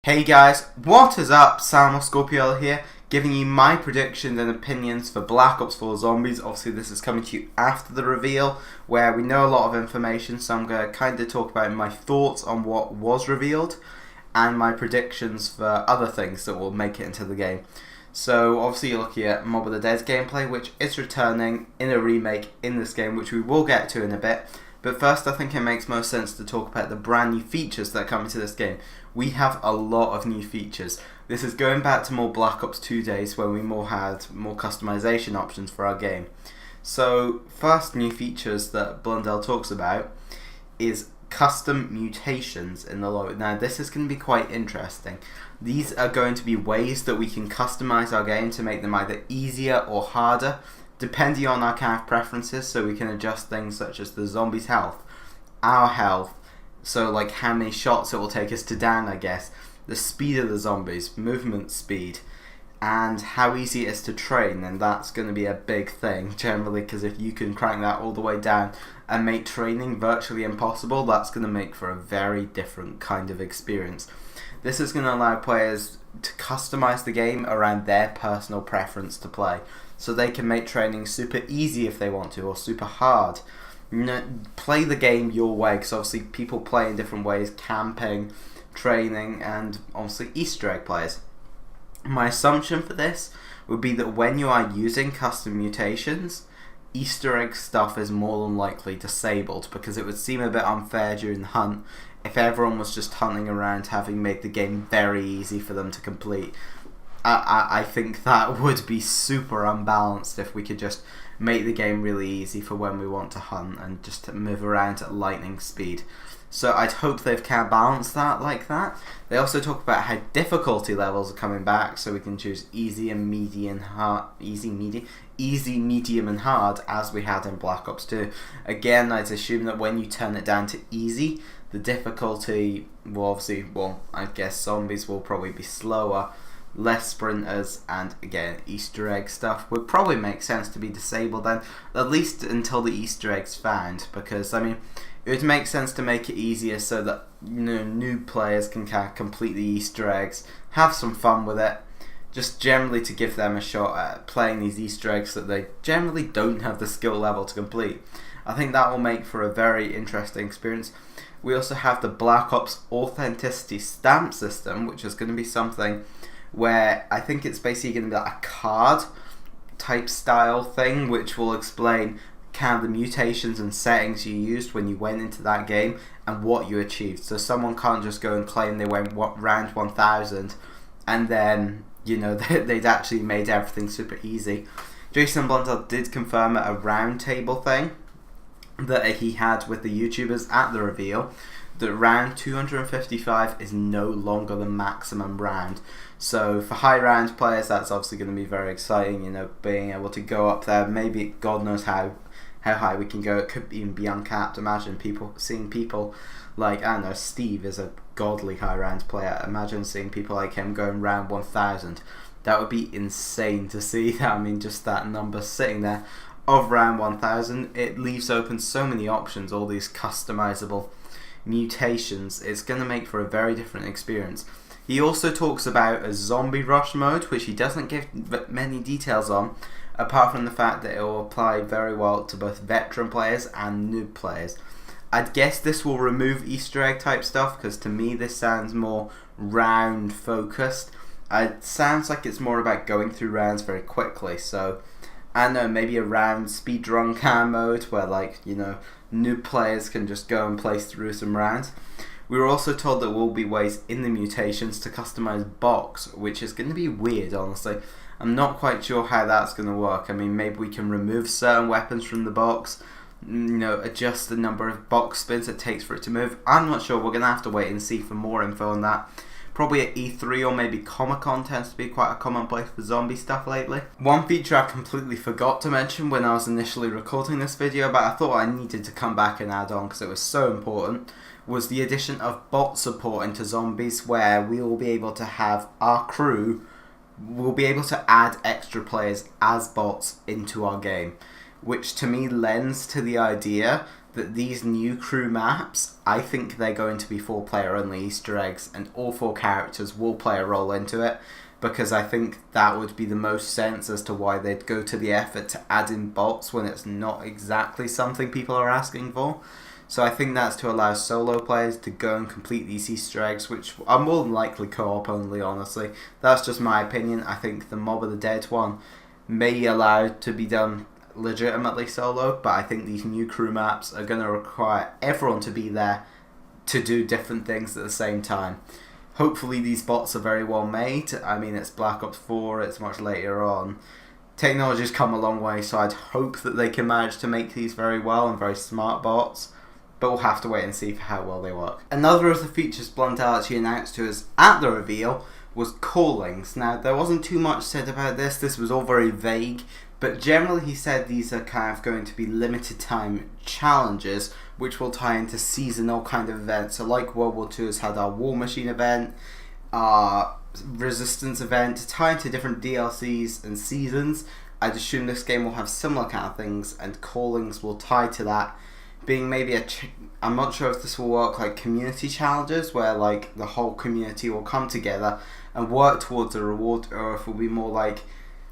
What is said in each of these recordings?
Hey guys, what is up? Samuel Scorpio here, giving you my predictions and opinions for Black Ops 4 Zombies. Obviously this is coming to you after the reveal, where we know a lot of information, so I'm going to kind of talk about my thoughts on what was revealed, and my predictions for other things that will make it into the game. So obviously you're looking at Mob of the Dead gameplay, which is returning in a remake in this game, which we will get to in a bit. But first, I think it makes most sense to talk about the brand new features that are coming to this game. We have a lot of new features. This is going back to more Black Ops 2 days when we had more customization options for our game. So, first new features that Blundell talks about is custom mutations in the load. Now, this is going to be quite interesting. These are going to be ways that we can customize our game to make them either easier or harder, depending on our kind of preferences, so we can adjust things such as the zombie's health, our health, so like how many shots it will take us to down, I guess, the speed of the zombies, movement speed, and how easy it is to train. And that's going to be a big thing generally, because if you can crank that all the way down and make training virtually impossible, that's going to make for a very different kind of experience. This is going to allow players to customize the game around their personal preference to play, so they can make training super easy if they want to, or super hard. Play the game your way, because obviously people play in different ways: camping, training, and obviously Easter egg players. My assumption for this would be that when you are using custom mutations, Easter egg stuff is more than likely disabled, because it would seem a bit unfair during the hunt if everyone was just hunting around, having made the game very easy for them to complete. I think that would be super unbalanced if we could just make the game really easy for when we want to hunt and just to move around at lightning speed. So I'd hope they've kind of balanced that like that. They also talk about how difficulty levels are coming back, so we can choose easy and medium, easy, medium and hard, as we had in Black Ops 2. Again, I'd assume that when you turn it down to easy, the difficulty will obviously, well, I guess zombies will probably be slower, less sprinters, and again, Easter egg stuff would probably make sense to be disabled then, at least until the Easter egg's found, because I mean, it would make sense to make it easier so that, you know, new players can kind of complete the Easter eggs, have some fun with it, just generally to give them a shot at playing these Easter eggs that they generally don't have the skill level to complete. I think that will make for a very interesting experience. We also have the Black Ops Authenticity Stamp system, which is going to be something where I think it's basically going to be like a card type style thing, which will explain kind of the mutations and settings you used when you went into that game and what you achieved. So someone can't just go and claim they went round 1000 and then, you know, they'd actually made everything super easy. Jason Blundell did confirm at a round table thing that he had with the YouTubers at the reveal that round 255 is no longer the maximum round. So for high round players, that's obviously going to be very exciting, you know, being able to go up there. Maybe God knows how high we can go. It could even be uncapped. Imagine seeing people like, I don't know, Steve is a godly high round player. Imagine seeing people like him going round 1000. That would be insane to see. I mean, just that number sitting there of round 1000, it leaves open so many options, all these customizable mutations. It's going to make for a very different experience. He also talks about a zombie rush mode, which he doesn't give many details on, apart from the fact that it will apply very well to both veteran players and noob players. I'd guess this will remove Easter egg type stuff, because to me this sounds more round focused. It sounds like it's more about going through rounds very quickly, so I don't know, maybe a round speedrun kind of mode where, like, you know, noob players can just go and play through some rounds. We were also told there will be ways in the mutations to customize box, which is going to be weird, honestly. I'm not quite sure how that's going to work. I mean, maybe we can remove certain weapons from the box, you know, adjust the number of box spins it takes for it to move. I'm not sure. We're going to have to wait and see for more info on that. Probably at E3 or maybe Comic-Con tends to be quite a common place for zombie stuff lately. One feature I completely forgot to mention when I was initially recording this video, but I thought I needed to come back and add on because it was so important, was the addition of bot support into zombies, where we will be able to have our crew, we'll be able to add extra players as bots into our game, which to me lends to the idea that these new crew maps, I think they're going to be 4-player only Easter eggs, and all 4 characters will play a role into it, because I think that would be the most sense as to why they'd go to the effort to add in bots when it's not exactly something people are asking for. So I think that's to allow solo players to go and complete these Easter eggs, which are more than likely co-op only, honestly. That's just my opinion. I think the Mob of the Dead one may be allowed to be done legitimately solo, but I think these new crew maps are going to require everyone to be there to do different things at the same time. Hopefully these bots are very well made. I mean, it's Black Ops 4, it's much later on. Technology's come a long way, so I'd hope that they can manage to make these very well and very smart bots, but we'll have to wait and see for how well they work. Another of the features Blunt actually announced to us at the reveal was callings. Now, there wasn't too much said about this was all very vague, but generally he said these are kind of going to be limited time challenges, which will tie into seasonal kind of events. So like World War II has had our War Machine event, our Resistance event, to tie into different DLCs and seasons. I'd assume this game will have similar kind of things, and callings will tie to that, being maybe I'm not sure if this will work like community challenges, where like the whole community will come together and work towards a reward, or if it will be more like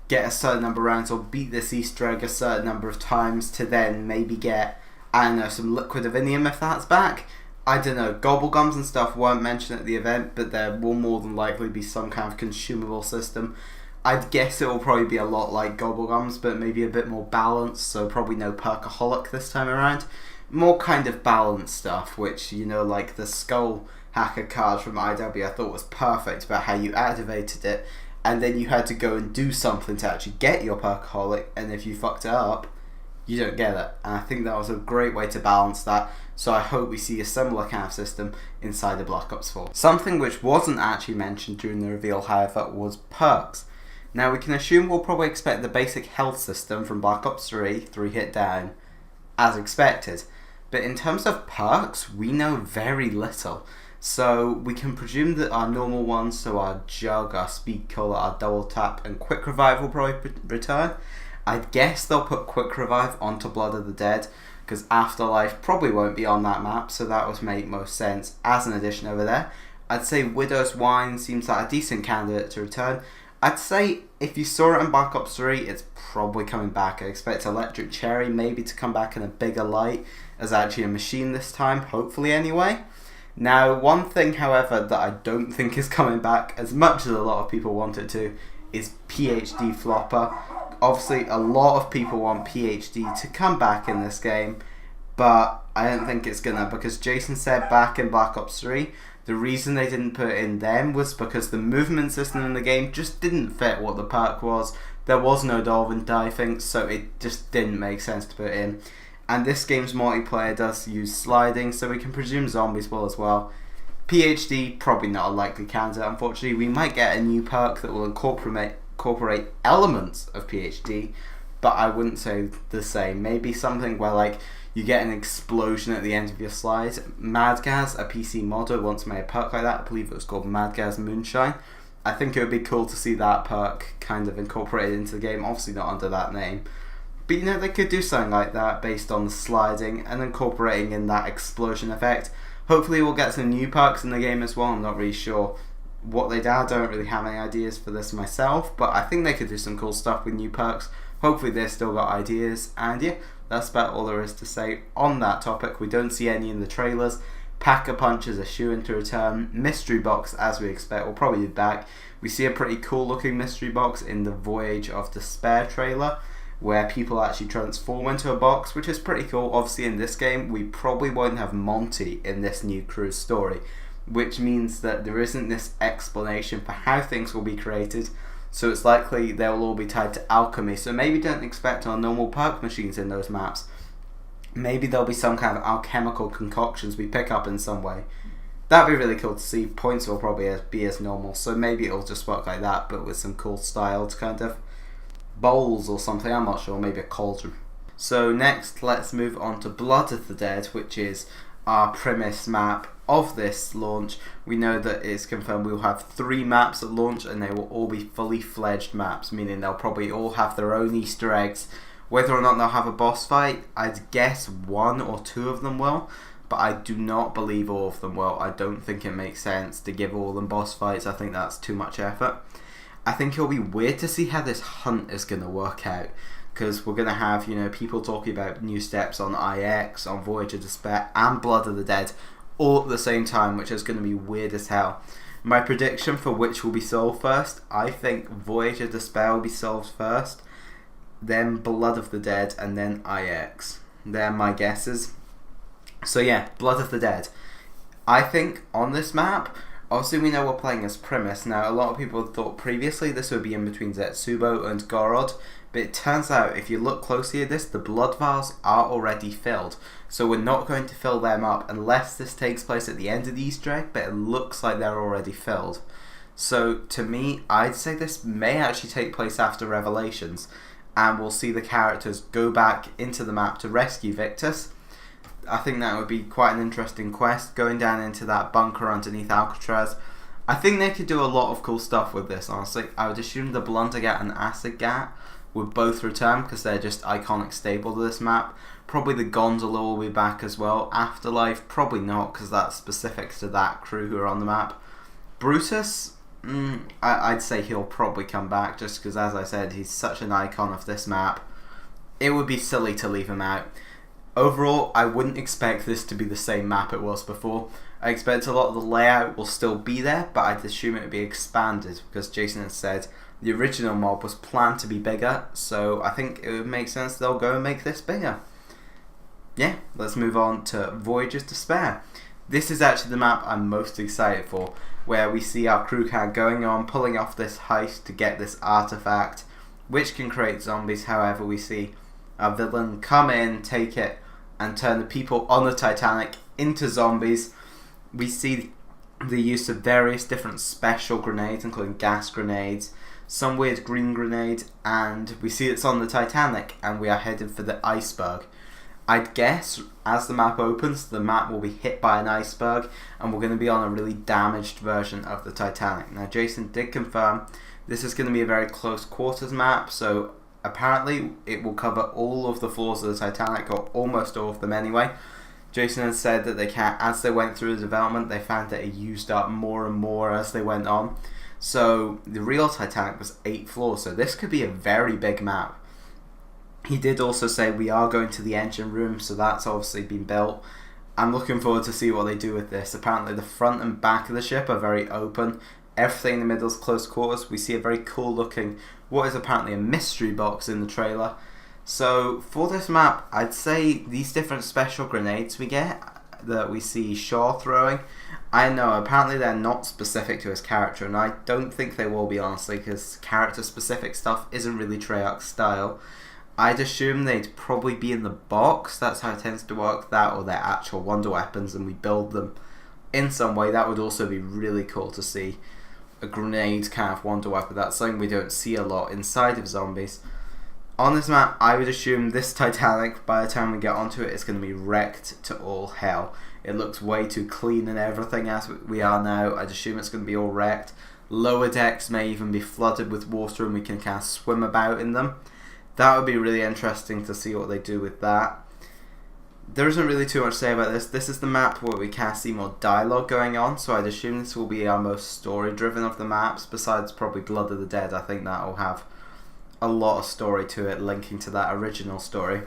get a certain number of rounds or beat this Easter egg a certain number of times to then maybe get, I don't know, some liquid divinium if that's back. I don't know, gobblegums and stuff weren't mentioned at the event, but there will more than likely be some kind of consumable system. I'd guess it will probably be a lot like gobblegums, but maybe a bit more balanced, so probably no perkaholic this time around. More kind of balanced stuff, which, you know, like the skull hacker cards from IW I thought was perfect about how you activated it, and then you had to go and do something to actually get your perkaholic, and if you fucked it up, you don't get it. And I think that was a great way to balance that, so I hope we see a similar kind of system inside the Black Ops 4. Something which wasn't actually mentioned during the reveal, however, was perks. Now we can assume we'll probably expect the basic health system from Black Ops 3 hit down, as expected. But in terms of perks, we know very little. So we can presume that our normal ones, so our Jug, our Speed Color, our Double Tap, and Quick Revive will probably return. I'd guess they'll put Quick Revive onto Blood of the Dead, because Afterlife probably won't be on that map, so that would make most sense as an addition over there. I'd say Widow's Wine seems like a decent candidate to return. I'd say if you saw it in Black Ops 3, it's probably coming back. I expect Electric Cherry maybe to come back in a bigger light as actually a machine this time, hopefully anyway. Now, one thing, however, that I don't think is coming back as much as a lot of people want it to is PhD Flopper. Obviously, a lot of people want PhD to come back in this game, but I don't think it's gonna, because Jason said back in Black Ops 3, the reason they didn't put it in then was because the movement system in the game just didn't fit what the perk was. There was no dolphin diving, so it just didn't make sense to put it in. And this game's multiplayer does use sliding, so we can presume zombies will as well. PhD, probably not a likely candidate, unfortunately. We might get a new perk that will incorporate elements of PhD, but I wouldn't say the same. Maybe something where like you get an explosion at the end of your slide. Madgaz, a PC modder, once made a perk like that. I believe it was called Madgaz Moonshine. I think it would be cool to see that perk kind of incorporated into the game, obviously not under that name. But you know, they could do something like that based on the sliding and incorporating in that explosion effect. Hopefully we'll get some new perks in the game as well. I'm not really sure what they do. I don't really have any ideas for this myself, but I think they could do some cool stuff with new perks. Hopefully they've still got ideas, and yeah, that's about all there is to say on that topic. We don't see any in the trailers. Pack-a-Punch is a shoo-in to return. Mystery Box, as we expect, will probably be back. We see a pretty cool looking Mystery Box in the Voyage of Despair trailer, where people actually transform into a box, which is pretty cool. Obviously in this game, we probably won't have Monty in this new crew's story, which means that there isn't this explanation for how things will be created, so it's likely they will all be tied to alchemy. So maybe don't expect our normal perk machines in those maps. Maybe there'll be some kind of alchemical concoctions we pick up in some way. That'd be really cool to see. Points will probably be as normal, so maybe it'll just work like that, but with some cool styled kind of bowls or something, I'm not sure, maybe a cauldron. So next, let's move on to Blood of the Dead, which is our premise map of this launch. We know that it's confirmed we'll have 3 maps at launch, and they will all be fully fledged maps, meaning they'll probably all have their own Easter eggs, Whether or not they'll have a boss fight, I'd guess 1 or 2 of them will, but I do not believe all of them will. I don't think it makes sense to give all of them boss fights. I think that's too much effort. I think it'll be weird to see how this hunt is going to work out, because we're going to have, people talking about new steps on IX, on Voyage of Despair, and Blood of the Dead all at the same time, which is going to be weird as hell. My prediction for which will be solved first, I think Voyage of Despair will be solved first, then Blood of the Dead, and then IX. They're my guesses. So yeah, Blood of the Dead. I think on this map, obviously we know we're playing as Primus. Now, a lot of people thought previously this would be in between Zetsubo and Gorod, but it turns out if you look closely at this, the blood vials are already filled. So we're not going to fill them up unless this takes place at the end of the Easter egg, but it looks like they're already filled. So to me, I'd say this may actually take place after Revelations, and we'll see the characters go back into the map to rescue Victus. I think that would be quite an interesting quest, going down into that bunker underneath Alcatraz. I think they could do a lot of cool stuff with this, honestly. I would assume the Blundergat and Acid Gat would both return because they're just iconic staple to this map. Probably the Gondola will be back as well. Afterlife, probably not because that's specific to that crew who are on the map. Brutus, I'd say he'll probably come back just because, as I said, he's such an icon of this map. It would be silly to leave him out. Overall, I wouldn't expect this to be the same map it was before. I expect a lot of the layout will still be there, but I'd assume it would be expanded because Jason had said the original mob was planned to be bigger, so I think it would make sense they'll go and make this bigger. Yeah, let's move on to Voyage of Despair. This is actually the map I'm most excited for, where we see our crew cat going on, pulling off this heist to get this artifact, which can create zombies. However, we see our villain come in, take it, and turn the people on the Titanic into zombies. We see the use of various different special grenades, including gas grenades, some weird green grenade, and we see it's on the Titanic, and we are headed for the iceberg. I'd guess as the map opens, the map will be hit by an iceberg, and we're going to be on a really damaged version of the Titanic. Now, Jason did confirm this is going to be a very close quarters map, so apparently it will cover all of the floors of the Titanic, or almost all of them anyway. Jason had said that as they went through the development, they found that it used up more and more as they went on. So the real Titanic was 8 floors, so this could be a very big map. He did also say we are going to the engine room, so that's obviously been built. I'm looking forward to see what they do with this. Apparently the front and back of the ship are very open. Everything in the middle is close quarters. We see a very cool looking, what is apparently a mystery box in the trailer. So for this map, I'd say these different special grenades we get, that we see Shaw throwing, I know apparently they're not specific to his character, and I don't think they will be, honestly, because character specific stuff isn't really Treyarch's style. I'd assume they'd probably be in the box. That's how it tends to work, that or their actual wonder weapons, and we build them in some way. That would also be really cool to see. A grenade kind of wonder weapon. That's something we don't see a lot inside of zombies. On this map, I would assume this Titanic, by the time we get onto it, is going to be wrecked to all hell. It looks way too clean and everything as we are now. I'd assume it's going to be all wrecked. Lower decks may even be flooded with water and we can kind of swim about in them. That would be really interesting to see what they do with that. There isn't really too much to say about this. This is the map where we can see more dialogue going on, so I'd assume this will be our most story-driven of the maps, besides probably Blood of the Dead. I think that will have a lot of story to it, linking to that original story.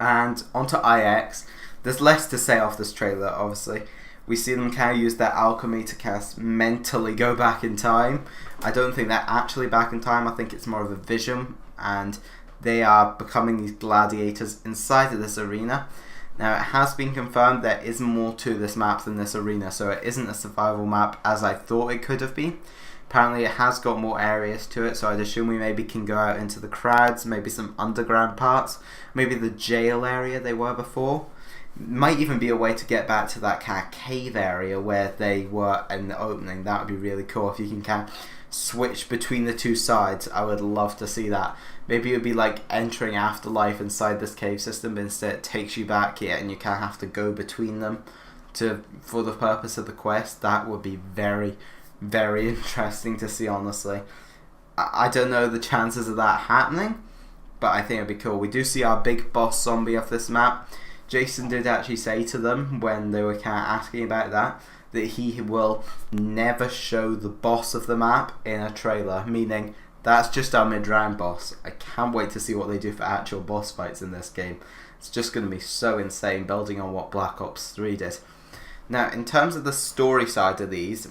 And onto IX. There's less to say off this trailer, obviously. We see them kind of use their alchemy to kind of mentally go back in time. I don't think they're actually back in time. I think it's more of a vision, and they are becoming these gladiators inside of this arena. Now, it has been confirmed there is more to this map than this arena, so it isn't a survival map as I thought it could have been. Apparently it has got more areas to it, so I'd assume we maybe can go out into the crowds, maybe some underground parts, maybe the jail area they were before. Might even be a way to get back to that kind of cave area where they were in the opening. That would be really cool if you can kind of switch between the two sides. I would love to see that. Maybe it would be like entering Afterlife inside this cave system, but instead it takes you back here and you kind of have to go between them for the purpose of the quest. That would be very, very interesting to see, honestly. I don't know the chances of that happening, but I think it'd be cool. We do see our big boss zombie off this map. Jason did actually say to them when they were kind of asking about that he will never show the boss of the map in a trailer, meaning that's just our mid-round boss. I can't wait to see what they do for actual boss fights in this game. It's just going to be so insane, building on what Black Ops 3 did. Now, in terms of the story side of these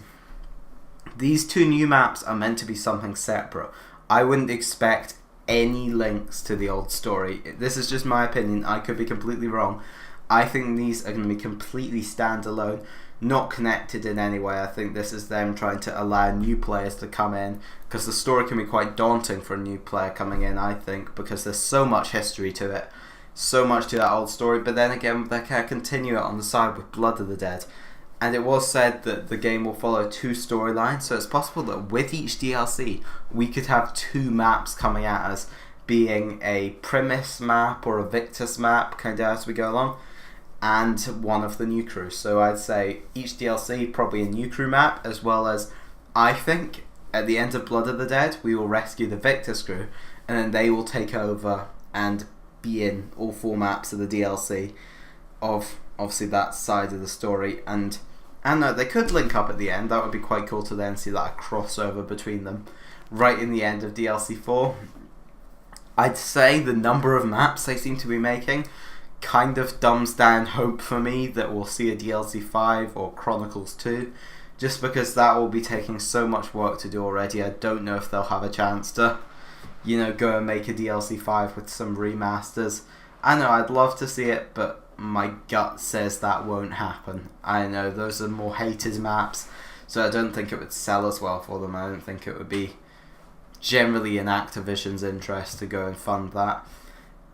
two new maps are meant to be something separate. I wouldn't expect any links to the old story. This is just my opinion. I could be completely wrong. I think these are going to be completely standalone, not connected in any way. I think this is them trying to allow new players to come in, because the story can be quite daunting for a new player coming in, I think, because there's so much history to it, so much to that old story. But then again, they can continue it on the side with Blood of the Dead. And it was said that the game will follow 2 storylines, so it's possible that with each DLC we could have 2 maps coming at us, being a Primus map or a Victus map kind of as we go along, and one of the new crew. So I'd say each DLC probably a new crew map, as well as, I think at the end of Blood of the Dead we will rescue the Victus crew, and then they will take over and be in all 4 maps of the DLC of obviously that side of the story. And they could link up at the end. That would be quite cool to then see that crossover between them right in the end of DLC 4. I'd say the number of maps they seem to be making kind of dumbs down hope for me that we'll see a DLC 5 or Chronicles 2, just because that will be taking so much work to do already. I don't know if they'll have a chance to, go and make a DLC 5 with some remasters. I know I'd love to see it, but my gut says that won't happen. I know those are more hated maps, so I don't think it would sell as well for them. I don't think it would be generally in Activision's interest to go and fund that.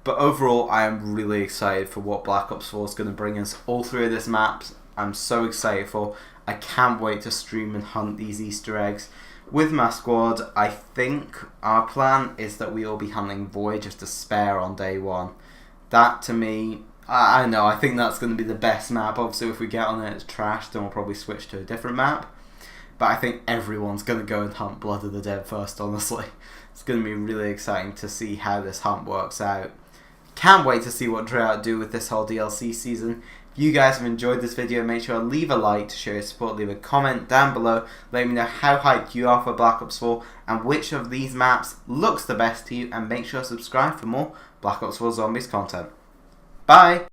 But overall, I am really excited for what Black Ops 4 is going to bring us. All 3 of these maps I'm so excited for. I can't wait to stream and hunt these Easter eggs. With my squad, I think our plan is that we will be hunting Void of Despair on day 1. That to me, I know, I think that's going to be the best map. Obviously if we get on it, it's trash, then we'll probably switch to a different map. But I think everyone's going to go and hunt Blood of the Dead first, honestly. It's going to be really exciting to see how this hunt works out. Can't wait to see what Treyarch do with this whole DLC season. If you guys have enjoyed this video, make sure to leave a like to show your support, leave a comment down below, let me know how hyped you are for Black Ops 4 and which of these maps looks the best to you, and make sure to subscribe for more Black Ops 4 Zombies content. Bye!